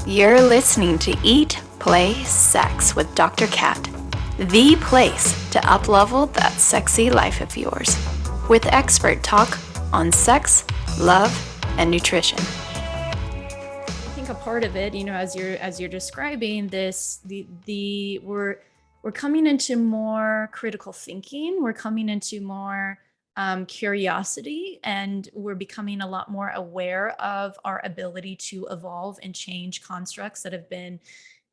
You're listening to Eat, Play, Sex with Dr. Kat, the place to up-level that sexy life of yours, with expert talk on sex, love, and nutrition. I think a part of it, as you're describing this, we're coming into more critical thinking. We're coming into more curiosity, and we're becoming a lot more aware of our ability to evolve and change constructs that have been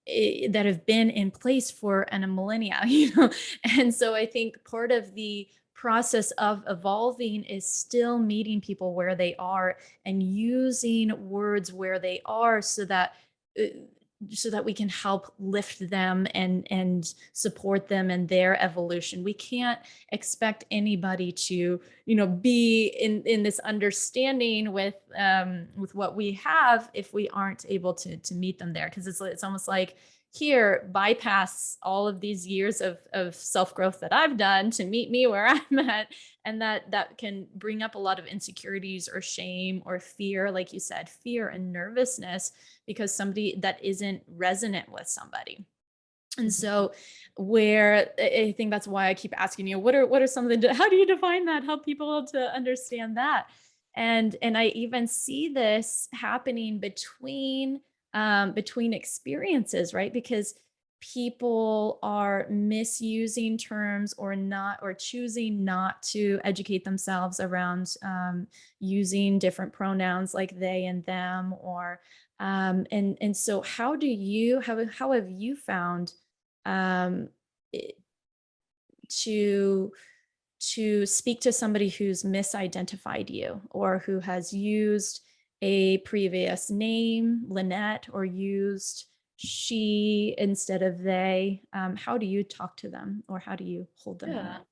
in place for a millennia. And so I think part of the process of evolving is still meeting people where they are and using words where they are uh, so that we can help lift them and support them in their evolution. We can't expect anybody to be in this understanding with what we have if we aren't able to meet them there, because it's almost like, here, bypass all of these years of self-growth that I've done to meet me where I'm at. And that can bring up a lot of insecurities or shame or fear, like you said, fear and nervousness, because somebody that isn't resonant with somebody. And so where I think that's why I keep asking you, what are some of the, how do you define that? Help people to understand that. And I even see this happening between experiences, right? Because people are misusing terms or choosing not to educate themselves around using different pronouns like they and them, or and so how have you found um, it- to speak to somebody who's misidentified you, or who has used a previous name, Lynette, or used she instead of they? How do you talk to them, or how do you hold them in Yeah. that?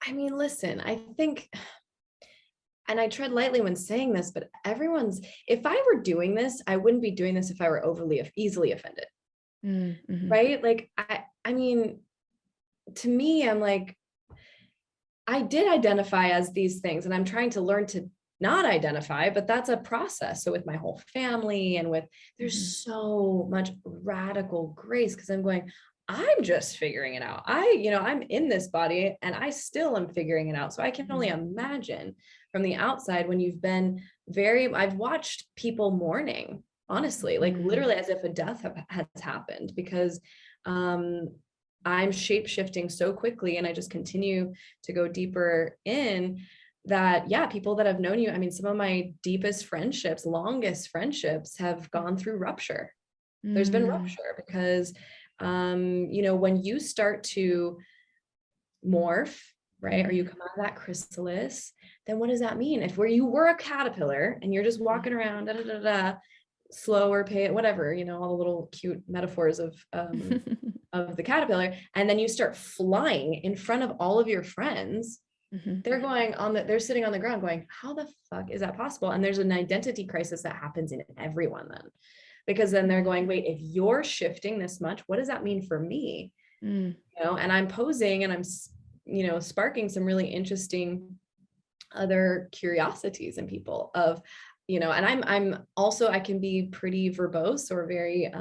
I mean, listen, I think, and I tread lightly when saying this, but if I were doing this, I wouldn't be doing this if I were easily offended, Mm-hmm. right? Like, I mean, to me, I'm like, I did identify as these things, and I'm trying to learn to not identify, but that's a process. So with my whole family and there's so much radical grace, because I'm just figuring it out. I'm in this body and I still am figuring it out. So I can only imagine from the outside when I've watched people mourning, honestly, like literally as if a death has happened, because I'm shape shifting so quickly, and I just continue to go deeper in that. Yeah, people that have known you, I mean, some of my deepest friendships, longest friendships have gone through rupture. There's been rupture because, when you start to morph, right, or you come out of that chrysalis, then what does that mean? If you were a caterpillar and you're just walking around, da, da, da, da, slower pay, whatever, all the little cute metaphors of the caterpillar, and then you start flying in front of all of your friends, they're sitting on the ground going, how the fuck is that possible? And there's an identity crisis that happens in everyone then, because then they're going, wait, if you're shifting this much, what does that mean for me? And I'm posing and I'm sparking some really interesting other curiosities in people of, and I'm also, I can be pretty verbose or very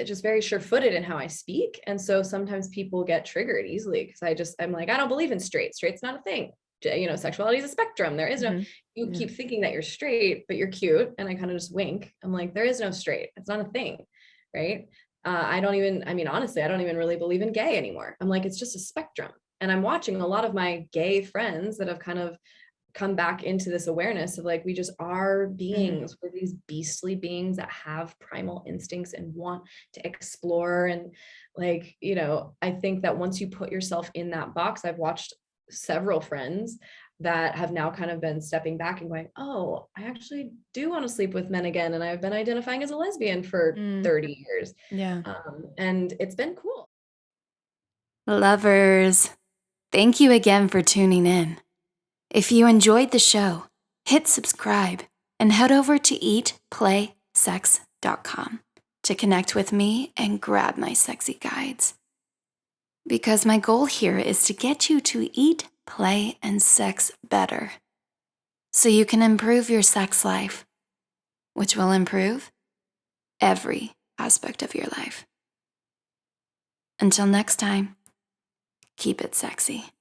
just very sure-footed in how I speak. And so sometimes people get triggered easily because I'm like, I don't believe in straight's not a thing. Sexuality is a spectrum. There is no, you keep thinking that you're straight, but you're cute. And I kind of just wink. I'm like, there is no straight. It's not a thing. Right. Honestly, I don't even really believe in gay anymore. I'm like, it's just a spectrum. And I'm watching a lot of my gay friends that have kind of come back into this awareness of like, we just are beings. We're these beastly beings that have primal instincts and want to explore. And like, I think that once you put yourself in that box, I've watched several friends that have now kind of been stepping back and going, oh, I actually do want to sleep with men again. And I've been identifying as a lesbian for 30 years. Yeah. And it's been cool. Lovers, thank you again for tuning in. If you enjoyed the show, hit subscribe and head over to eatplaysex.com to connect with me and grab my sexy guides. Because my goal here is to get you to eat, play, and sex better so you can improve your sex life which will improve every aspect of your life. Until next time, keep it sexy.